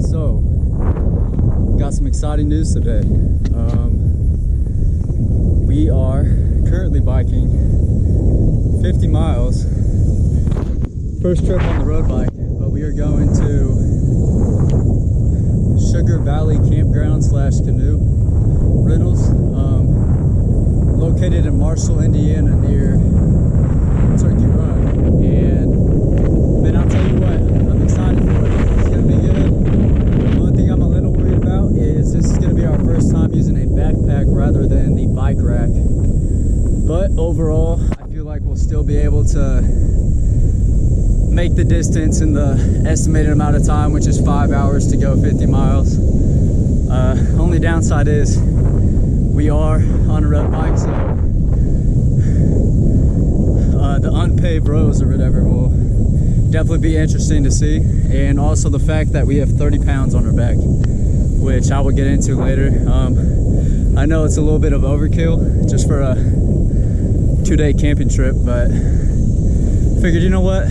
So, got some exciting news today. We are currently biking 50 miles. First trip on the road bike, but we are going to Sugar Valley Campground / canoe rentals, located in Marshall, Indiana, near Turkey Run. And man, I'll tell you what, I'm excited for it. It's gonna be good. The only thing I'm a little worried about is this is gonna be our first time using a backpack rather than the bike rack. But overall, I feel like we'll still be able to make the distance in the estimated amount of time, which is 5 hours to go 50 miles. Only downside is we are on a road bike, so the unpaved roads or whatever will definitely be interesting to see. And also the fact that we have 30 pounds on our back, which I will get into later. I know it's a little bit of overkill just for a 2-day camping trip, but figured, you know what?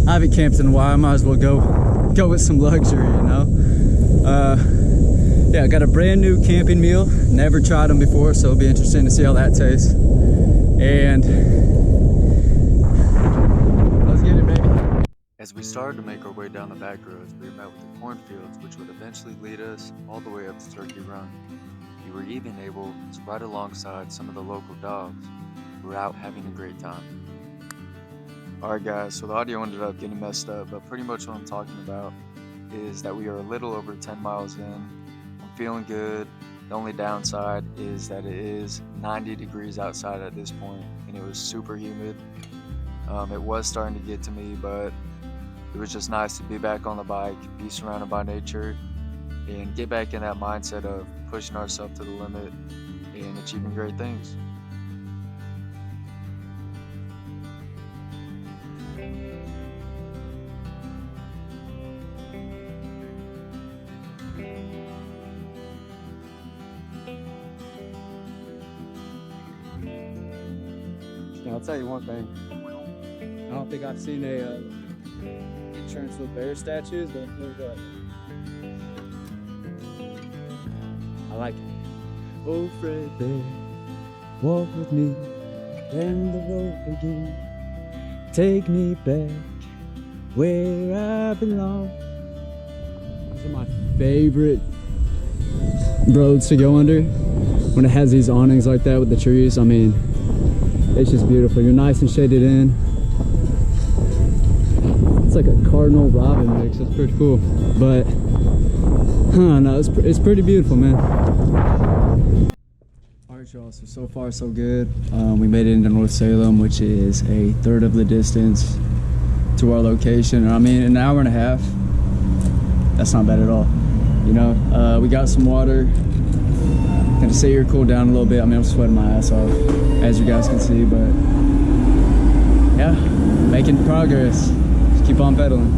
I haven't camped in a while. I might as well go with some luxury, you know? Yeah, I got a brand new camping meal. Never tried them before, so it'll be interesting to see how that tastes. And let's get it, baby. As we started to make our way down the back roads, we met with the cornfields, which would eventually lead us all the way up to Turkey Run. We were even able to ride alongside some of the local dogs who were out having a great time. Alright guys, so the audio ended up getting messed up, but pretty much what I'm talking about is that we are a little over 10 miles in. I'm feeling good. The only downside is that it is 90 degrees outside at this point, and it was super humid. It was starting to get to me, but it was just nice to be back on the bike, be surrounded by nature, and get back in that mindset of pushing ourselves to the limit and achieving great things. I'll tell you one thing. I don't think I've seen a entrance with bear statues, but look up. I like it. Oh, Fred Bear, walk with me, and the road begin. Take me back where I belong. These are my favorite roads to go under when it has these awnings like that with the trees. I mean, it's just beautiful. You're nice and shaded in. It's like a cardinal robin mix. That's pretty cool. But no, it's pretty beautiful, man. All right, y'all. So far so good. We made it into North Salem, which is a third of the distance to our location. I mean, an hour and a half. That's not bad at all. You know, we got some water. Gonna sit here, cool down a little bit. I mean, I'm sweating my ass off, as you guys can see, but yeah, making progress. Just keep on pedaling.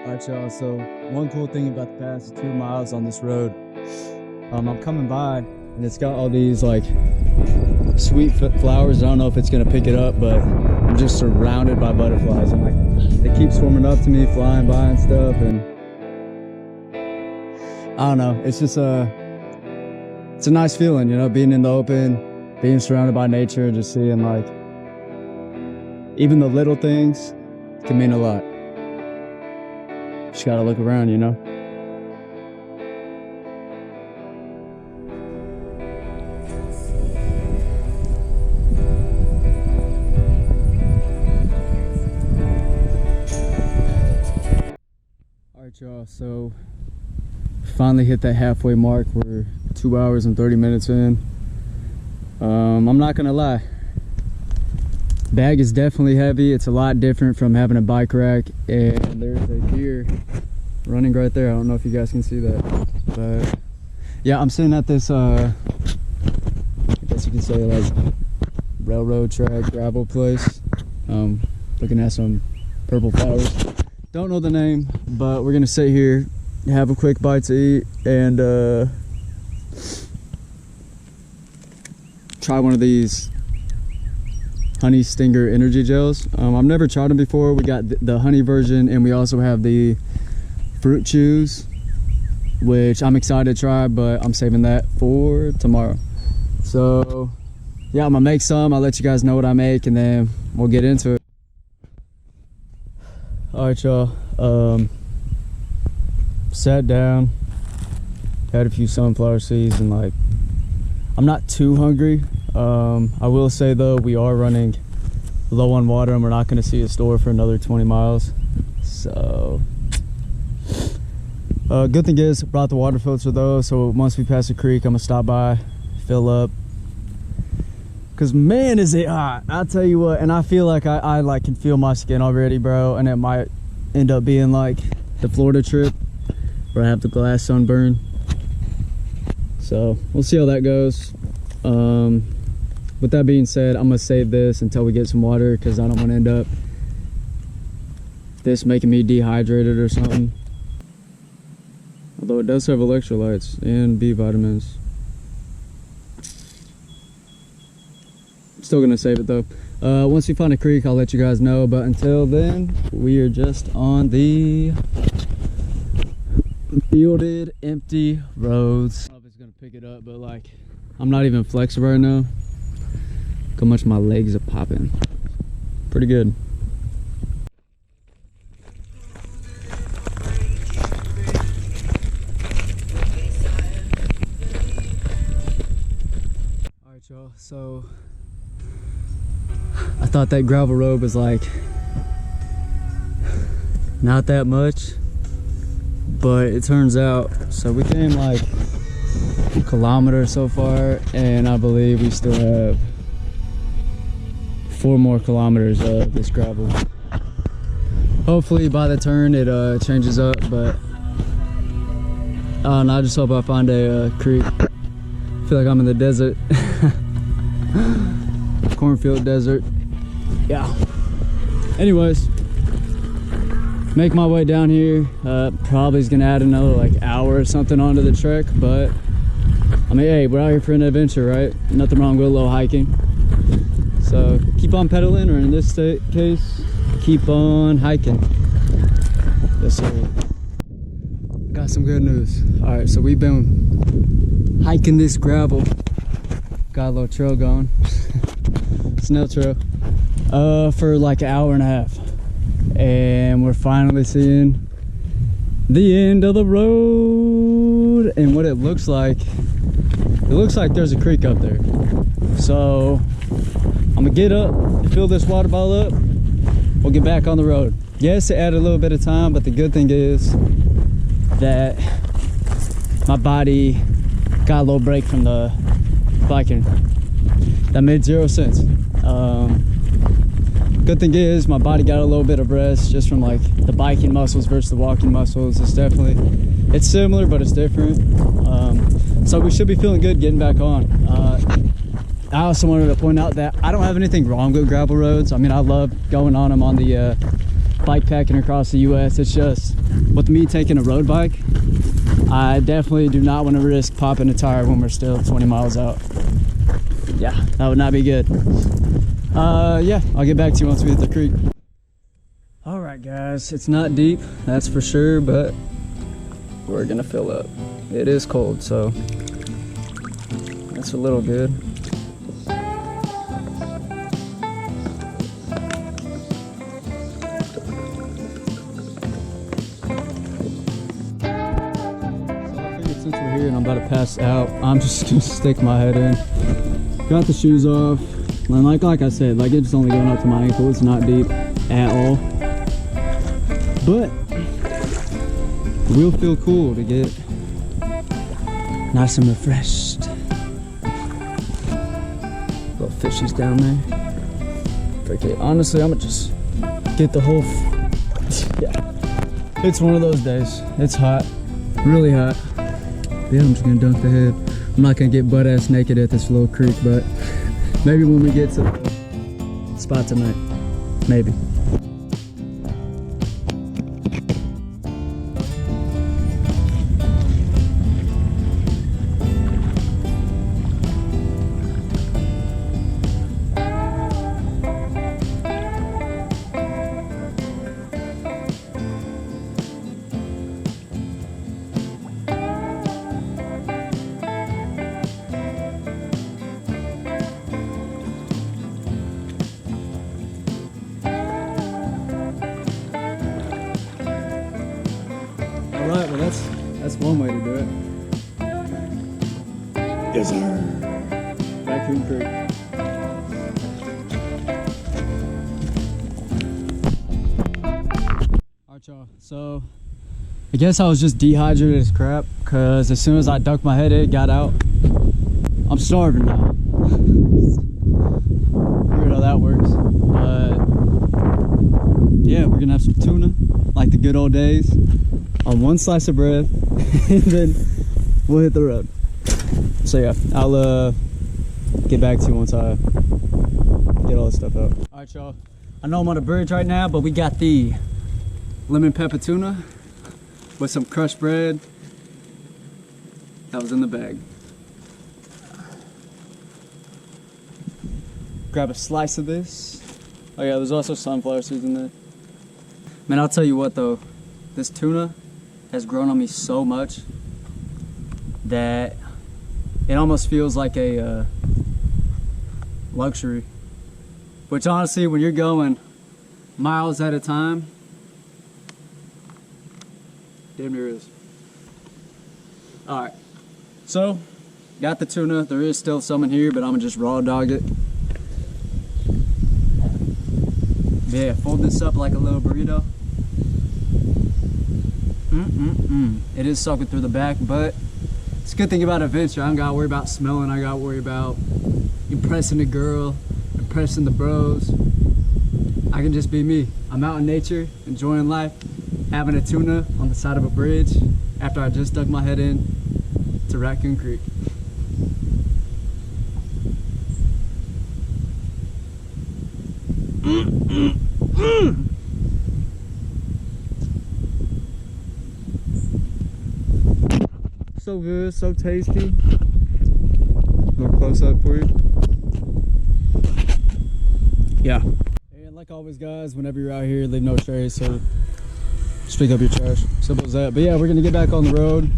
All right, y'all. So one cool thing about the past 2 miles on this road, I'm coming by and it's got all these like sweet flowers. I don't know if it's gonna pick it up, but I'm just surrounded by butterflies, and like they keep swarming up to me, flying by and stuff, and I don't know, it's just it's a nice feeling, you know, being in the open, being surrounded by nature, just seeing like even the little things can mean a lot. Just gotta look around, you know. All right, y'all, so finally hit that halfway mark. We're 2 hours and 30 minutes in. I'm not gonna lie, bag is definitely heavy. It's a lot different from having a bike rack, and there's a deer running right there. I don't know if you guys can see that, but yeah, I'm sitting at this I guess you can say like railroad track gravel place, looking at some purple flowers. Don't know the name, but we're gonna sit here, have a quick bite to eat, and try one of these honey stinger energy gels. I've never tried them before. We got the honey version, and we also have the fruit chews, which I'm excited to try, but I'm saving that for tomorrow. So yeah, I'm gonna make some. I'll let you guys know what I make, and then we'll get into it. All right, y'all. Sat down, had a few sunflower seeds, and like, I'm not too hungry. I will say though, we are running low on water, and we're not going to see a store for another 20 miles. So good thing is, brought the water filter though, so once we pass the creek, I'm gonna stop by, fill up, because man is it hot. I'll tell you what, and I feel like I like can feel my skin already, bro, and it might end up being like the Florida trip where I have the glass sunburn. So we'll see how that goes. With that being said, I'm gonna save this until we get some water, because I don't want to end up this making me dehydrated or something. Although it does have electrolytes and B vitamins. I'm still gonna save it though. Once we find a creek, I'll let you guys know, but until then, we are just on the fielded, empty roads. I don't know if it's gonna pick it up, but like, I'm not even flexing right now. Look how much my legs are popping. Pretty good. All right, y'all, so I thought that gravel road was like not that much, but it turns out, so we came like a kilometer so far, and I believe we still have 4 more kilometers of this gravel. Hopefully by the turn it changes up, but I just hope I find a creek. I feel like I'm in the desert. Cornfield desert. Yeah. Anyways, make my way down here. Probably is gonna add another like hour or something onto the trek, but I mean, hey, we're out here for an adventure, right? Nothing wrong with a little hiking. So keep on pedaling, or in this case, keep on hiking. Yes, sir. Got some good news. All right, so we've been hiking this gravel. Got a little trail going. Snail trail. For like an hour and a half. And we're finally seeing the end of the road. And what it looks like there's a creek up there. So I'm gonna get up, fill this water bottle up, we'll get back on the road. Yes, it added a little bit of time, but the good thing is that my body got a little break from the biking. That made 0 sense. Good thing is my body got a little bit of rest just from like the biking muscles versus the walking muscles. It's similar, but it's different. So we should be feeling good getting back on. I also wanted to point out that I don't have anything wrong with gravel roads. I mean, I love going on them on the bikepacking across the US. It's just with me taking a road bike, I definitely do not want to risk popping a tire when we're still 20 miles out. Yeah, that would not be good. Yeah, I'll get back to you once we hit the creek. All right, guys, it's not deep, that's for sure, but we're gonna fill up. It is cold, so that's a little good. Since we're here and I'm about to pass out, I'm just gonna stick my head in. Got the shoes off, and like I said, like it's only going up to my ankle. It's not deep at all, but it will feel cool to get nice and refreshed. Little fishies down there. Okay, honestly, I'm gonna just get the whole. Yeah, it's one of those days. It's hot, really hot. Yeah, I'm just gonna dunk the head. I'm not gonna get butt ass naked at this little creek, but maybe when we get to the spot tonight, maybe. So that's one way to do it. Yes, sir. Raccoon Creek. Alright, y'all. So I guess I was just dehydrated as crap, because as soon as I ducked my head in, got out, I'm starving now. Weird how that works. But yeah, we're gonna have some tuna, like the good old days, on one slice of bread, and then we'll hit the road. So yeah, I'll get back to you once I get all this stuff out. All right, y'all. I know I'm on a bridge right now, but we got the lemon pepper tuna with some crushed bread that was in the bag. Grab a slice of this. Oh yeah, there's also sunflower seeds in there. Man, I'll tell you what though, this tuna has grown on me so much that it almost feels like a luxury. Which honestly, when you're going miles at a time, damn near is. Alright, so got the tuna. There is still some in here, but I'm gonna just raw dog it. Yeah, fold this up like a little burrito. It is soaking through the back, but it's a good thing about adventure. I don't gotta worry about smelling. I gotta worry about impressing the girl, impressing the bros. I can just be me. I'm out in nature, enjoying life, having a tuna on the side of a bridge after I just dug my head in to Raccoon Creek. So good, so tasty. Little close up for you. Yeah. And like always, guys, whenever you're out here, leave no trace. So just pick up your trash. Simple as that. But yeah, we're gonna get back on the road.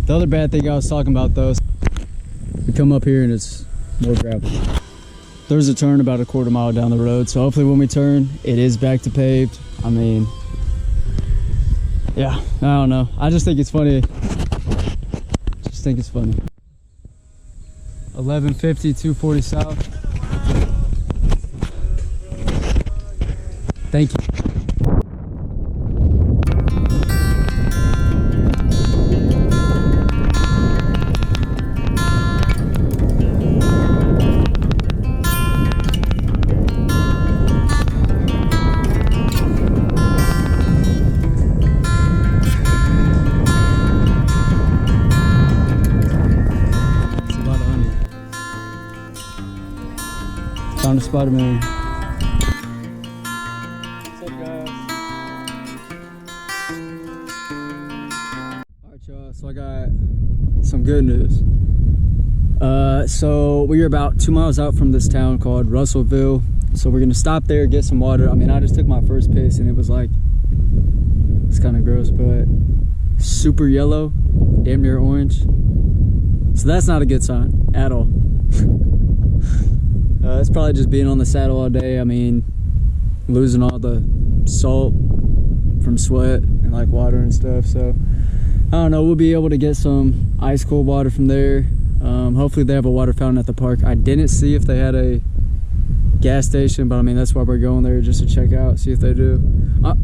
The other bad thing I was talking about though, we come up here and it's more gravel. There's a turn about a quarter mile down the road, so hopefully when we turn, it is back to paved. I mean, yeah, I don't know. I just think it's funny. Just think it's funny. 1150, 240 south. Thank you. Found a Spider-Man. What's up, guys? Alright, y'all, so I got some good news. So we are about 2 miles out from this town called Russellville. So we're gonna stop there, get some water. I mean, I just took my first piss and it was like, it's kind of gross, but super yellow, damn near orange. So that's not a good sign at all. It's probably just being on the saddle all day. I mean, losing all the salt from sweat and like water and stuff. So I don't know, we'll be able to get some ice cold water from there. Hopefully they have a water fountain at the park. I didn't see if they had a gas station, but I mean, that's why we're going there, just to check out, see if they do.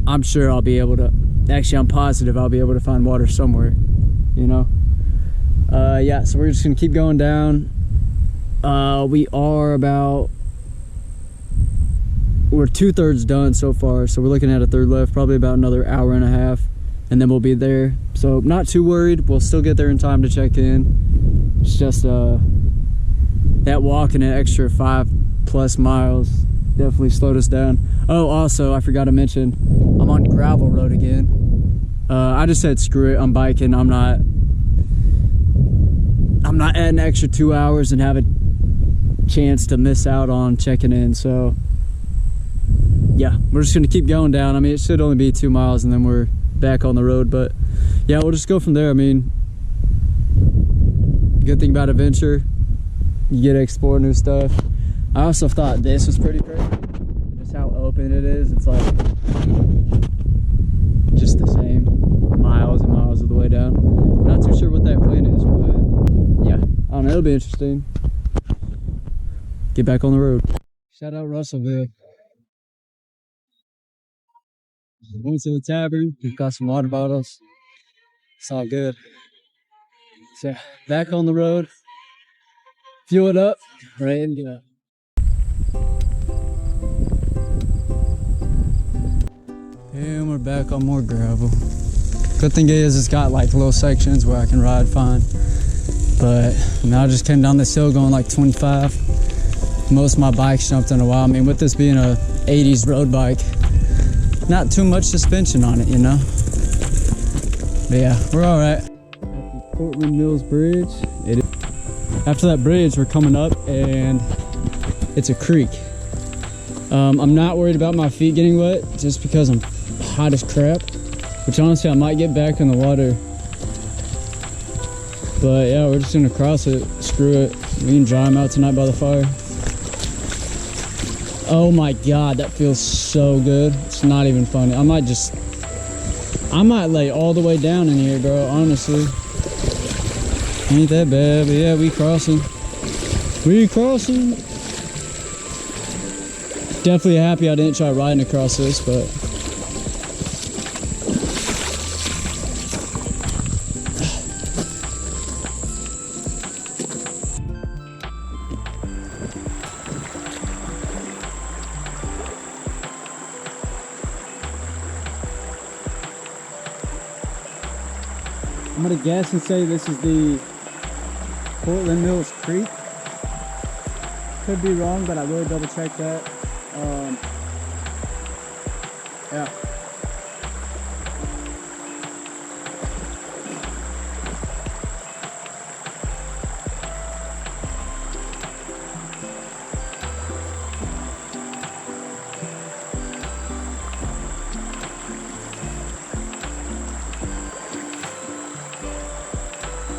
I'm sure I'll be able to, actually I'm positive I'll be able to find water somewhere, you know. Yeah, so we're just gonna keep going down. We are about, we're 2/3 done so far, so we're looking at a third left, probably about another hour and a half, and then we'll be there. So not too worried, we'll still get there in time to check in. It's just that walk and an extra 5+ miles definitely slowed us down. Oh, also I forgot to mention, I'm on gravel road again. I just said screw it, I'm biking. I'm not adding extra 2 hours and have a chance to miss out on checking in. So yeah, we're just gonna keep going down. I mean, it should only be 2 miles and then we're back on the road, but yeah, we'll just go from there. I mean, good thing about adventure, you get to explore new stuff. I also thought this was pretty crazy, just how open it is. It's like just the same miles and miles of the way down. that'll be interesting. Get back on the road. Shout out Russellville. Went to the tavern. We've got some water bottles. It's all good. So back on the road. Fuel it up. Ready and go. And we're back on more gravel. Good thing is it's got like little sections where I can ride fine. But now I just came down this hill going like 25. Most of my bikes jumped in a while. I mean, with this being a 80s road bike, not too much suspension on it, you know? But yeah, we're all right. At the Portland Mills Bridge. After that bridge, we're coming up and it's a creek. I'm not worried about my feet getting wet just because I'm hot as crap, which honestly I might get back in the water. But yeah, we're just gonna cross it. Screw it. We can dry them out tonight by the fire. Oh my God, that feels so good. It's not even funny. I might lay all the way down in here, bro, honestly. Ain't that bad, but yeah, we crossing. We crossing. Definitely happy I didn't try riding across this, but I'm gonna guess and say this is the Portland Mills Creek. Could be wrong, but I will double check that. Yeah.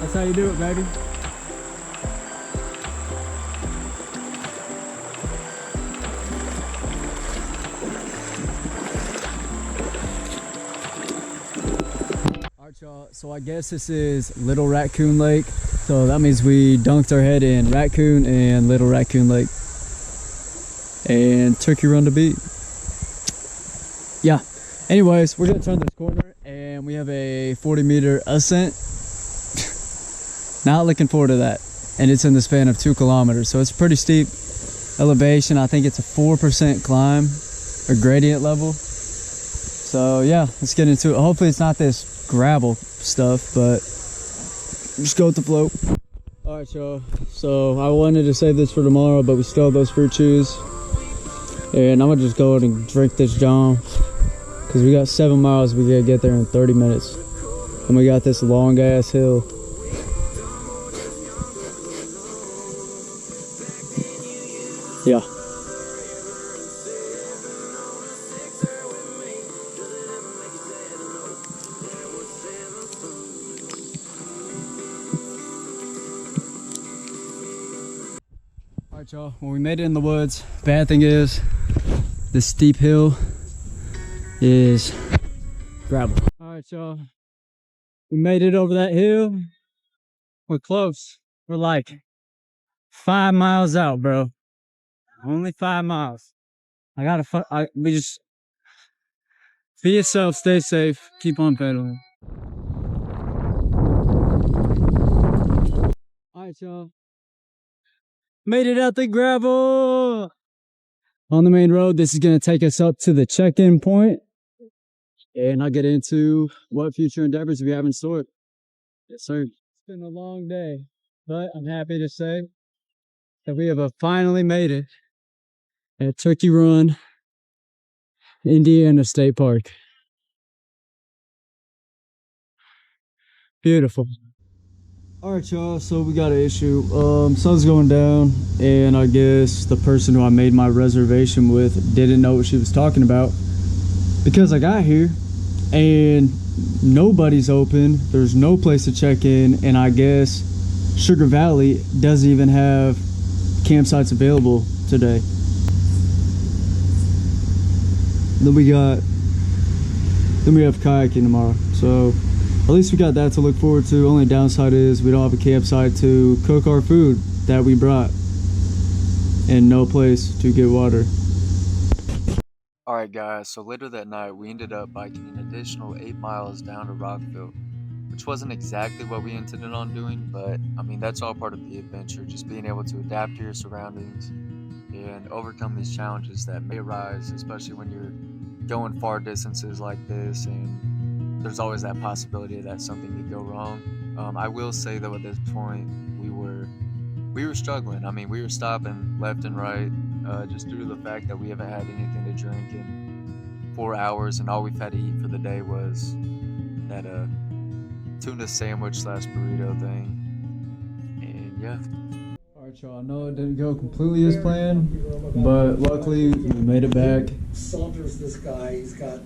That's how you do it, baby. Alright, y'all, so I guess this is Little Raccoon Lake. So that means we dunked our head in Raccoon and Little Raccoon Lake. And Turkey Run to beat. Yeah. Anyways, we're gonna turn this corner and we have a 40-meter ascent. Not looking forward to that. And it's in the span of 2 kilometers. So it's pretty steep elevation. I think it's a 4% climb or gradient level. So yeah, let's get into it. Hopefully it's not this gravel stuff, but just go with the flow. All right, y'all. So I wanted to save this for tomorrow, but we still have those fruit chews. And I'm gonna just go and drink this John because we got 7 miles. We gotta get there in 30 minutes. And we got this long ass hill. Yeah. Alright, y'all, well, we made it in the woods. Bad thing is this steep hill is gravel. Alright, y'all, we made it over that hill. We're close. We're like 5 miles out, bro. Only 5 miles. We just be yourself, stay safe, keep on pedaling. Alright, y'all. Made it out the gravel! On the main road, this is gonna take us up to the check-in point. And I'll get into what future endeavors we have in store. Yes, sir. It's been a long day, but I'm happy to say that we have finally made it at Turkey Run, Indiana State Park. Beautiful. Alright, y'all, so we got an issue. Sun's going down, and I guess the person who I made my reservation with didn't know what she was talking about, because I got here and nobody's open. There's no place to check in, and I guess Sugar Valley doesn't even have campsites available today. Then we have kayaking tomorrow. So at least we got that to look forward to. Only downside is we don't have a campsite to cook our food that we brought, and no place to get water. Alright guys, so later that night we ended up biking an additional 8 miles down to Rockville, which wasn't exactly what we intended on doing, but I mean that's all part of the adventure, just being able to adapt to your surroundings and overcome these challenges that may arise, especially when you're going far distances like this, and there's always that possibility that something could go wrong. I will say though, at this point we were struggling. I mean, we were stopping left and right, just due to the fact that we haven't had anything to drink in 4 hours, and all we've had to eat for the day was that tuna sandwich / burrito thing. And yeah. Alright y'all, I know it didn't go completely as planned, but luckily we made it back.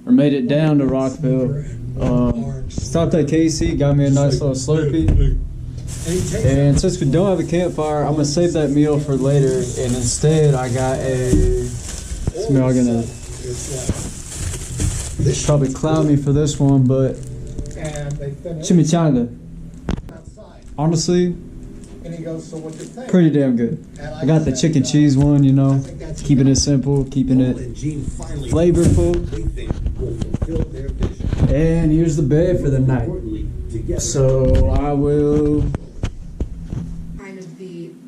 Or made it down to Rockville. Stopped at Casey, got me a nice little Slurpee. And since we don't have a campfire, I'm gonna save that meal for later, and instead I got y'all gonna probably clown me for this one, but chimichanga. Honestly, pretty damn good. I got the chicken cheese one, you know, keeping it simple, keeping it flavorful. And here's the bed for the night. So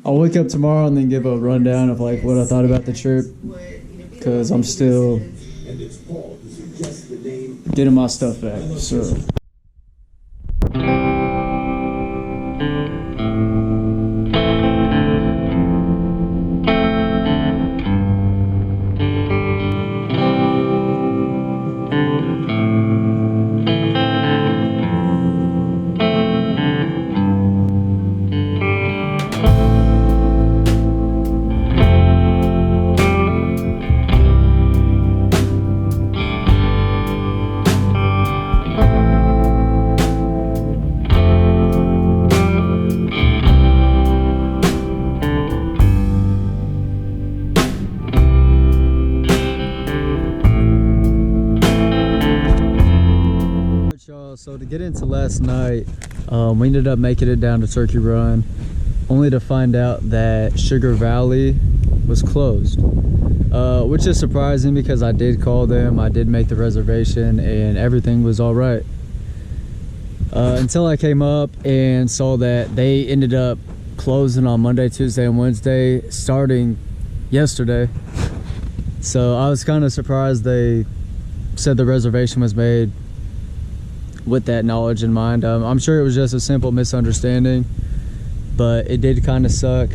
I'll wake up tomorrow and then give a rundown of like what I thought about the trip, because I'm still getting my stuff back. So So to get into last night, we ended up making it down to Turkey Run, only to find out that Sugar Valley was closed, which is surprising because I did call them, I did make the reservation, and everything was all right. Until I came up and saw that they ended up closing on Monday, Tuesday, and Wednesday, starting yesterday. So I was kind of surprised they said the reservation was made with that knowledge in mind. I'm sure it was just a simple misunderstanding, but it did kind of suck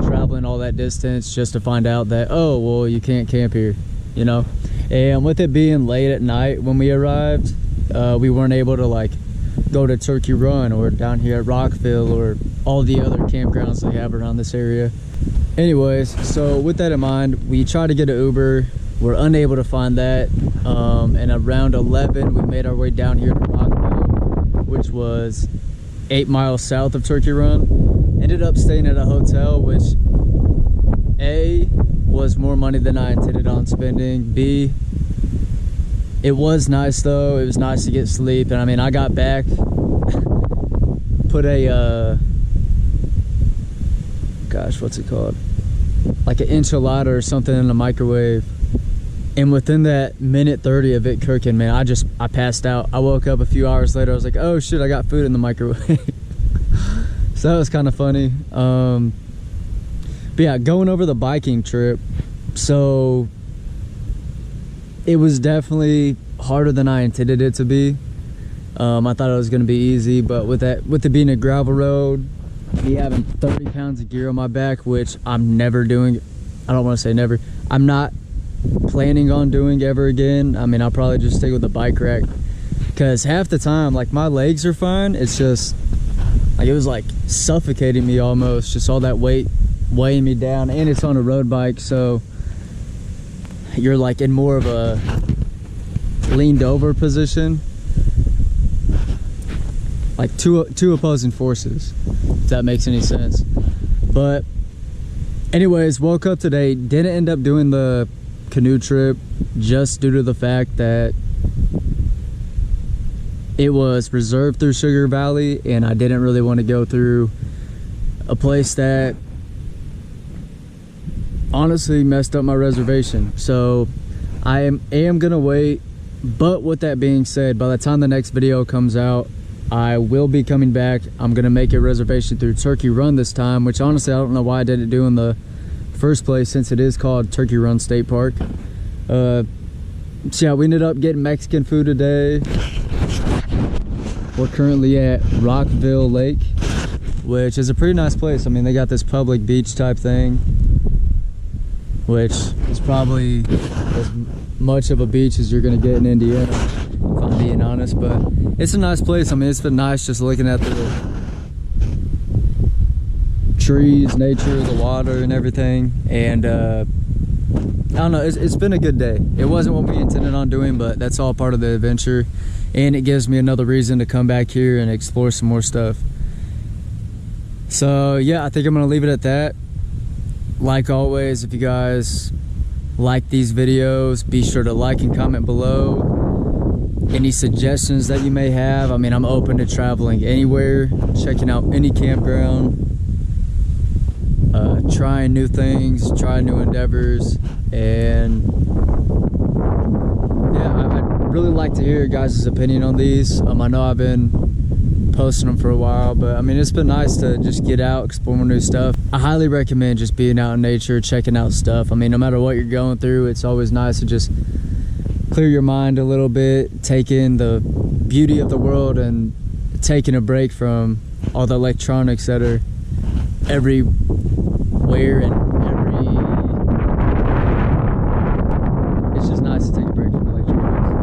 traveling all that distance just to find out that, oh well, you can't camp here, you know. And with it being late at night when we arrived, we weren't able to like go to Turkey Run or down here at Rockville or all the other campgrounds they have around this area. Anyways, so with that in mind, we tried to get an Uber. We're unable to find that, and around 11 we made our way down here to Rockville, which was 8 miles south of Turkey Run. Ended up staying at a hotel, which A, was more money than I intended on spending. B, it was nice though. It was nice to get sleep, and I mean I got back, put a gosh, what's it called, like an enchilada or something in the microwave. And within that minute 30 of it cooking, man, I passed out. I woke up a few hours later. I was like, oh shit, I got food in the microwave. So that was kind of funny. But yeah, going over the biking trip. So it was definitely harder than I intended it to be. I thought it was going to be easy, but with it being a gravel road, me having 30 pounds of gear on my back, which I'm never doing. I don't want to say never. I'm not planning on doing ever again. I mean, I'll probably just stick with the bike rack, because half the time like my legs are fine, it's just like it was like suffocating me almost, just all that weight weighing me down. And it's on a road bike, so you're like in more of a leaned over position, like two opposing forces, if that makes any sense. But anyways, woke up today, didn't end up doing the canoe trip just due to the fact that it was reserved through Sugar Valley, and I didn't really want to go through a place that honestly messed up my reservation. So I am gonna wait. But with that being said, by the time the next video comes out, I will be coming back. I'm gonna make a reservation through Turkey Run this time, which honestly I don't know why I didn't do in the first place, since it is called Turkey Run State Park. So yeah, we ended up getting Mexican food today. We're currently at Rockville Lake, which is a pretty nice place. I mean, they got this public beach type thing, which is probably as much of a beach as you're gonna get in Indiana, if I'm being honest. But it's a nice place. I mean, it's been nice just looking at the trees, nature, the water and everything. And I don't know, it's been a good day. It wasn't what we intended on doing, but that's all part of the adventure, and it gives me another reason to come back here and explore some more stuff. So yeah, I think I'm gonna leave it at that. Like always, if you guys like these videos, be sure to like and comment below any suggestions that you may have. I mean, I'm open to traveling anywhere, checking out any campground, trying new things, trying new endeavors. And yeah, I'd really like to hear your guys' opinion on these. I know I've been posting them for a while, but I mean, it's been nice to just get out, explore more new stuff. I highly recommend just being out in nature, checking out stuff. I mean, no matter what you're going through, it's always nice to just clear your mind a little bit, take in the beauty of the world, and taking a break from all the electronics that are everywhere and every